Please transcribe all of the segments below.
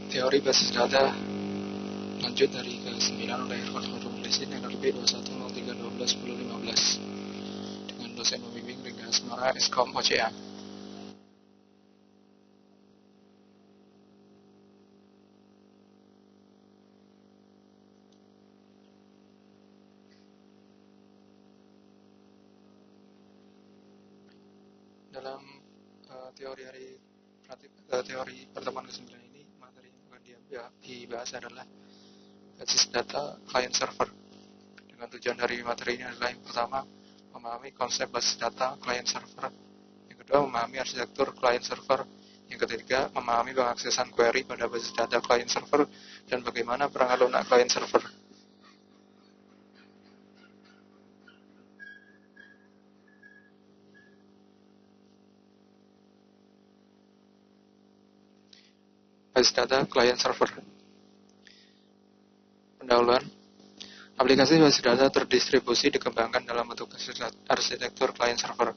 Teori basis data lanjut dari ke-9 oleh Irfan Khairul Husin NLP 2103121015 dengan dosen pembimbing Ringga Asmara Eskom OCA. Dalam teori pertemuan ke-9 ini, materi yang akan dibahas adalah basis data client server. Dengan tujuan dari materi ini adalah yang pertama, memahami konsep basis data client server. Yang kedua, memahami arsitektur client server. Yang ketiga, memahami pengaksesan query pada basis data client server dan bagaimana perangkat lunak client server. Basis data client server. Pendahuluan. Aplikasi basis data terdistribusi dikembangkan dalam bentuk arsitektur client server.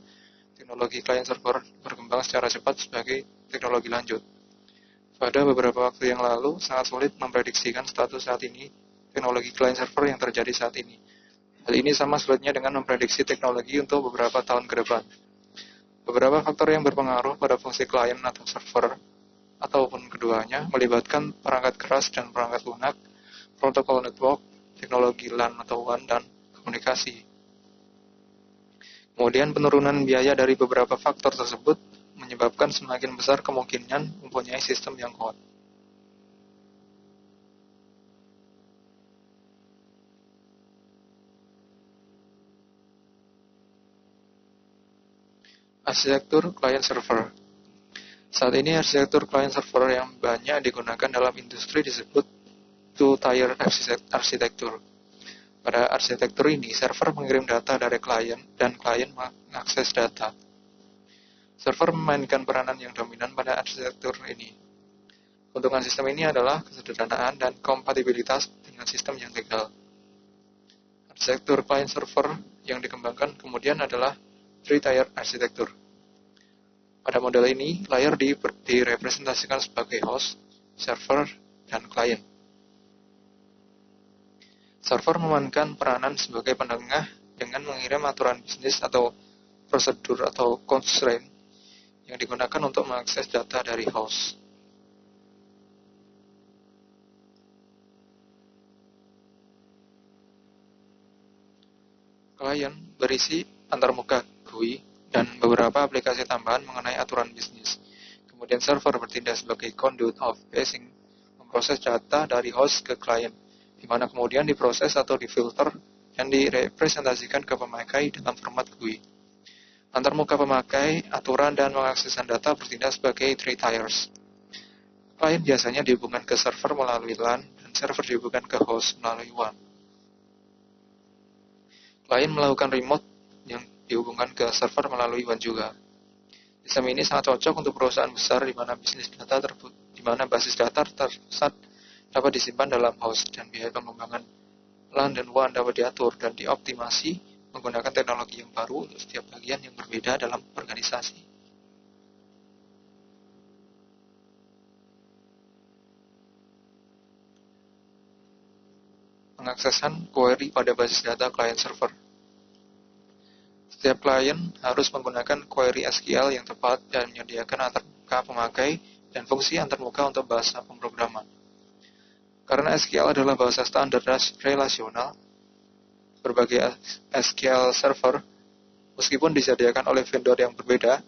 Teknologi client server berkembang secara cepat sebagai teknologi lanjut. Pada beberapa waktu yang lalu, sangat sulit memprediksikan status saat ini teknologi client server yang terjadi saat ini. Hal ini sama sulitnya dengan memprediksi teknologi untuk beberapa tahun ke depan. Beberapa faktor yang berpengaruh pada fungsi client atau server ataupun keduanya melibatkan perangkat keras dan perangkat lunak, protokol network, teknologi LAN atau WAN, dan komunikasi. Kemudian penurunan biaya dari beberapa faktor tersebut menyebabkan semakin besar kemungkinan mempunyai sistem yang kuat. Arsitektur client server. Saat ini arsitektur client server yang banyak digunakan dalam industri disebut two-tier arsitektur. Pada arsitektur ini, server mengirim data dari klien dan klien mengakses data. Server memainkan peranan yang dominan pada arsitektur ini. Keuntungan sistem ini adalah kesederhanaan dan kompatibilitas dengan sistem yang legal. Arsitektur client server yang dikembangkan kemudian adalah three-tier arsitektur. Pada model ini, layer direpresentasikan sebagai host, server, dan klien. Server memainkan peranan sebagai penengah dengan mengirim aturan bisnis atau prosedur atau constraint yang digunakan untuk mengakses data dari host. Klien berisi antarmuka GUI dan beberapa aplikasi tambahan mengenai aturan bisnis. Kemudian server bertindak sebagai conduit of passing, memproses data dari host ke klien, di mana kemudian diproses atau difilter dan direpresentasikan ke pemakai dalam format GUI. Antarmuka pemakai, aturan, dan pengaksesan data bertindak sebagai three tiers. Klien biasanya dihubungkan ke server melalui LAN, dan server dihubungkan ke host melalui WAN. Klien melakukan remote yang dihubungkan ke server melalui WAN juga. Sistem ini sangat cocok untuk perusahaan besar di mana basis data terpusat dapat disimpan dalam host dan biaya pengembangan LAN dan WAN dapat diatur dan dioptimasi menggunakan teknologi yang baru untuk setiap bagian yang berbeda dalam organisasi. Pengaksesan query pada basis data client server. Setiap klien harus menggunakan query SQL yang tepat dan menyediakan antarmuka pemakai dan fungsi antarmuka untuk bahasa pemrograman. Karena SQL adalah bahasa standar relasional, berbagai SQL server, meskipun disediakan oleh vendor yang berbeda,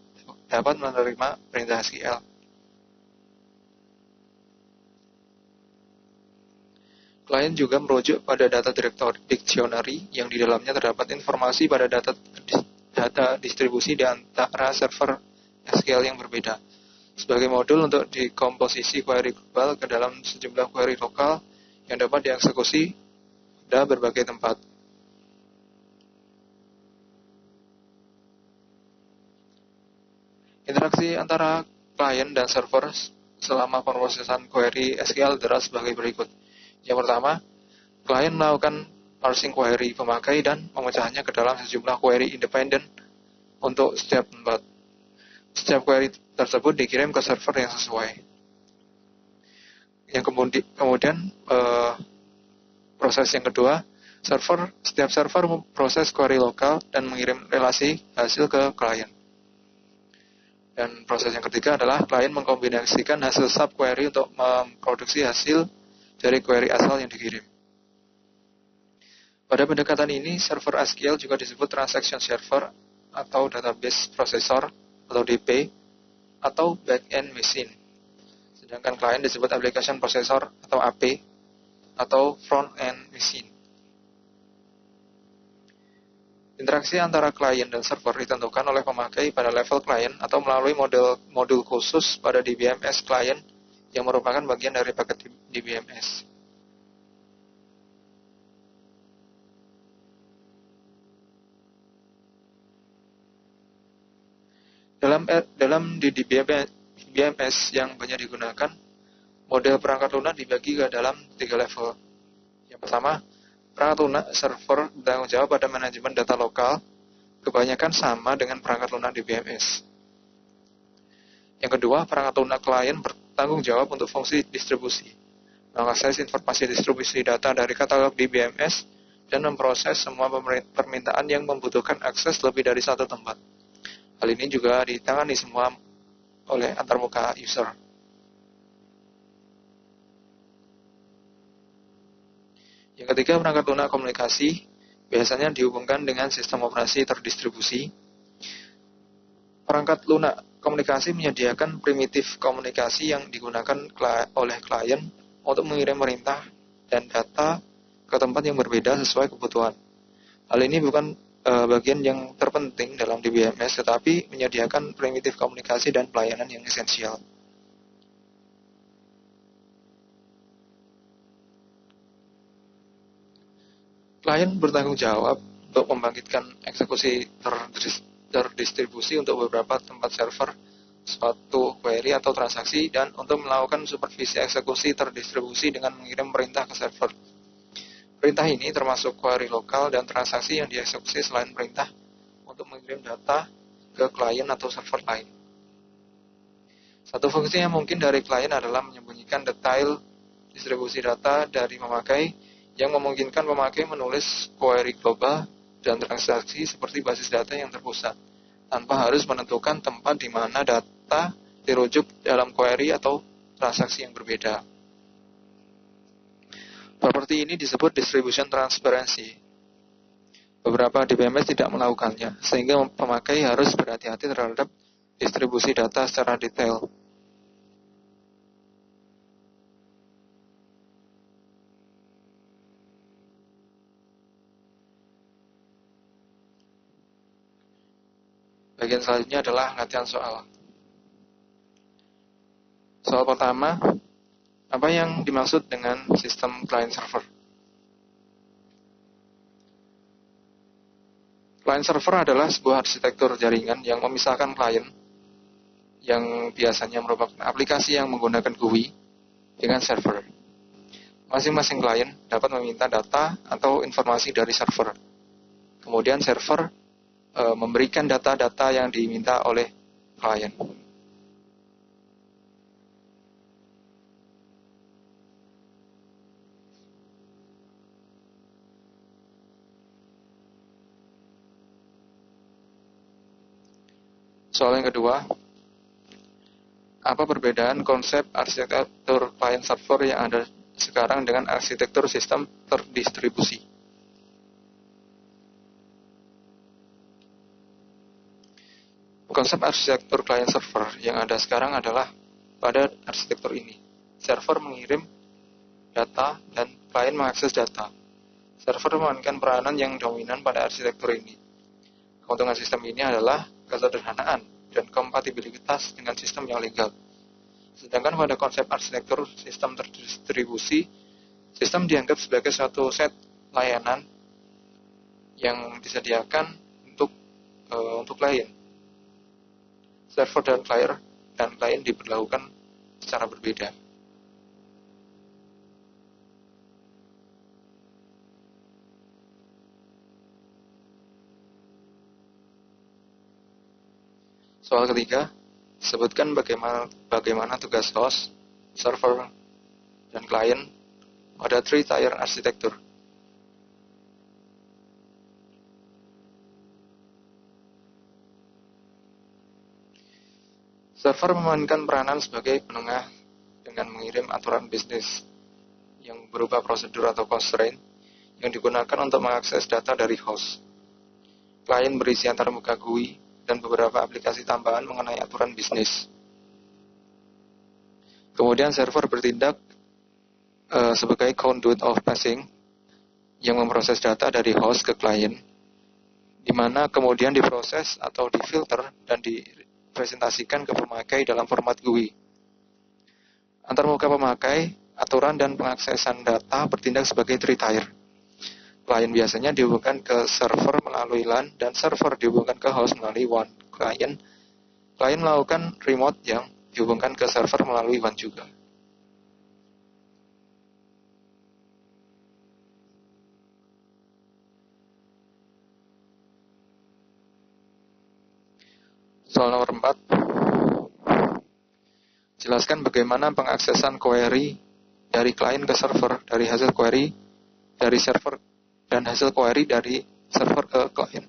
dapat menerima perintah SQL. Klien juga merujuk pada data dictionary yang di dalamnya terdapat informasi pada data distribusi di antara server SQL yang berbeda, sebagai modul untuk dekomposisi query global ke dalam sejumlah query lokal yang dapat dieksekusi pada berbagai tempat. Interaksi antara klien dan server selama pemrosesan query SQL adalah sebagai berikut. Yang pertama, klien melakukan parsing query pemakai dan memecahnya ke dalam sejumlah query independen untuk setiap tempat. Setiap query tersebut dikirim ke server yang sesuai. Yang kemudian proses yang kedua, setiap server memproses query lokal dan mengirim relasi hasil ke klien. Dan proses yang ketiga adalah klien mengkombinasikan hasil subquery untuk memproduksi hasil dari query asal yang dikirim. Pada pendekatan ini, server SQL juga disebut transaction server atau database processor atau DP atau back-end machine. Sedangkan klien disebut application processor atau AP atau front-end machine. Interaksi antara klien dan server ditentukan oleh pemakai pada level klien atau melalui modul khusus pada DBMS klien yang merupakan bagian dari paket DBMS. Dalam DBMS yang banyak digunakan, model perangkat lunak dibagi ke dalam 3 level. Yang pertama, perangkat lunak server bertanggung jawab pada manajemen data lokal, kebanyakan sama dengan perangkat lunak DBMS. Yang kedua, perangkat lunak klien bertanggung jawab untuk fungsi distribusi, mengakses informasi distribusi data dari katalog DBMS, dan memproses semua permintaan yang membutuhkan akses lebih dari satu tempat. Hal ini juga ditangani semua oleh antarmuka user. Yang ketiga, perangkat lunak komunikasi biasanya dihubungkan dengan sistem operasi terdistribusi. Perangkat lunak komunikasi menyediakan primitif komunikasi yang digunakan oleh klien untuk mengirim perintah dan data ke tempat yang berbeda sesuai kebutuhan. Hal ini bukan bagian yang terpenting dalam DBMS, tetapi menyediakan primitif komunikasi dan pelayanan yang esensial. Klien bertanggung jawab untuk membangkitkan eksekusi terdistribusi untuk beberapa tempat server, suatu query atau transaksi, dan untuk melakukan supervisi eksekusi terdistribusi dengan mengirim perintah ke server. Perintah ini termasuk query lokal dan transaksi yang dieksekusi selain perintah untuk mengirim data ke klien atau server lain. Satu fungsi yang mungkin dari klien adalah menyembunyikan detail distribusi data dari pemakai yang memungkinkan pemakai menulis query global dan transaksi seperti basis data yang terpusat, tanpa harus menentukan tempat di mana data dirujuk dalam query atau transaksi yang berbeda. Properti ini disebut distribution transparency. Beberapa DBMS tidak melakukannya, sehingga pemakai harus berhati-hati terhadap distribusi data secara detail. Bagian selanjutnya adalah latihan soal. Soal pertama, apa yang dimaksud dengan sistem client-server? Client-server adalah sebuah arsitektur jaringan yang memisahkan klien, yang biasanya merupakan aplikasi yang menggunakan GUI, dengan server. Masing-masing klien dapat meminta data atau informasi dari server. Kemudian server memberikan data-data yang diminta oleh klien. Soal yang kedua, apa perbedaan konsep arsitektur client server yang ada sekarang dengan arsitektur sistem terdistribusi? Konsep arsitektur client server yang ada sekarang adalah pada arsitektur ini. Server mengirim data dan klien mengakses data. Server memainkan peranan yang dominan pada arsitektur ini. Keuntungan sistem ini adalah kesederhanaan dan kompatibilitas dengan sistem yang legal. Sedangkan pada konsep arsitektur sistem terdistribusi, sistem dianggap sebagai suatu set layanan yang disediakan untuk klien. Server dan klien diberlakukan secara berbeda. Soal ketiga, sebutkan bagaimana tugas host, server, dan klien pada three-tier arsitektur. Server memainkan peranan sebagai penengah dengan mengirim aturan bisnis yang berupa prosedur atau constraint yang digunakan untuk mengakses data dari host. Klien berisi antarmuka GUI dan beberapa aplikasi tambahan mengenai aturan bisnis. Kemudian server bertindak sebagai conduit of passing yang memproses data dari host ke klien, di mana kemudian diproses atau difilter dan dipresentasikan ke pemakai dalam format GUI. Antarmuka pemakai, aturan dan pengaksesan data bertindak sebagai three-tier. Klien biasanya dihubungkan ke server melalui LAN dan server dihubungkan ke host melalui WAN. Klien melakukan remote yang dihubungkan ke server melalui WAN juga. Soal nomor 4. Jelaskan bagaimana pengaksesan query dari klien ke server, dari hasil query dari server dan hasil query dari server ke klien.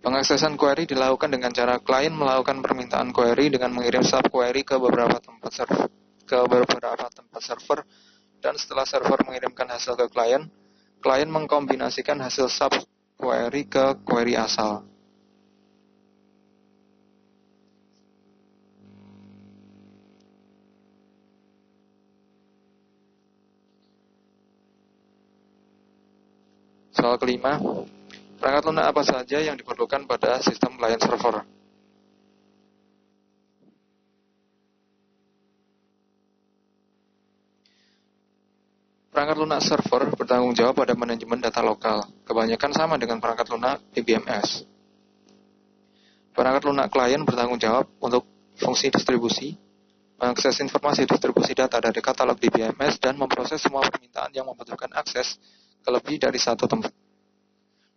Pengaksesan query dilakukan dengan cara klien melakukan permintaan query dengan mengirim subquery ke beberapa tempat server, dan setelah server mengirimkan hasil ke klien mengkombinasikan hasil subquery ke query asal. Soal kelima, perangkat lunak apa saja yang diperlukan pada sistem client server? Perangkat lunak server bertanggung jawab pada manajemen data lokal, kebanyakan sama dengan perangkat lunak DBMS. Perangkat lunak klien bertanggung jawab untuk fungsi distribusi, mengakses informasi distribusi data dari katalog DBMS, dan memproses semua permintaan yang membutuhkan akses ke lebih dari satu tempat.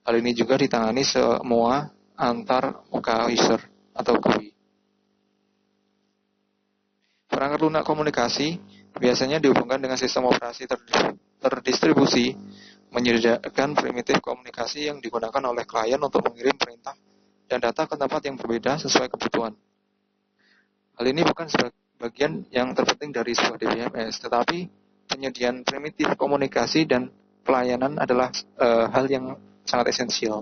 Hal ini juga ditangani semua antar muka user atau GUI. Perangkat lunak komunikasi biasanya dihubungkan dengan sistem operasi terdistribusi, menyediakan primitif komunikasi yang digunakan oleh klien untuk mengirim perintah dan data ke tempat yang berbeda sesuai kebutuhan. Hal ini bukan bagian yang terpenting dari sebuah DBMS, tetapi penyediaan primitif komunikasi dan pelayanan adalah hal yang sangat esensial.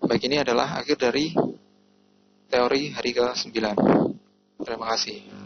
Baik, ini adalah akhir dari teori hari ke-9. Terima kasih.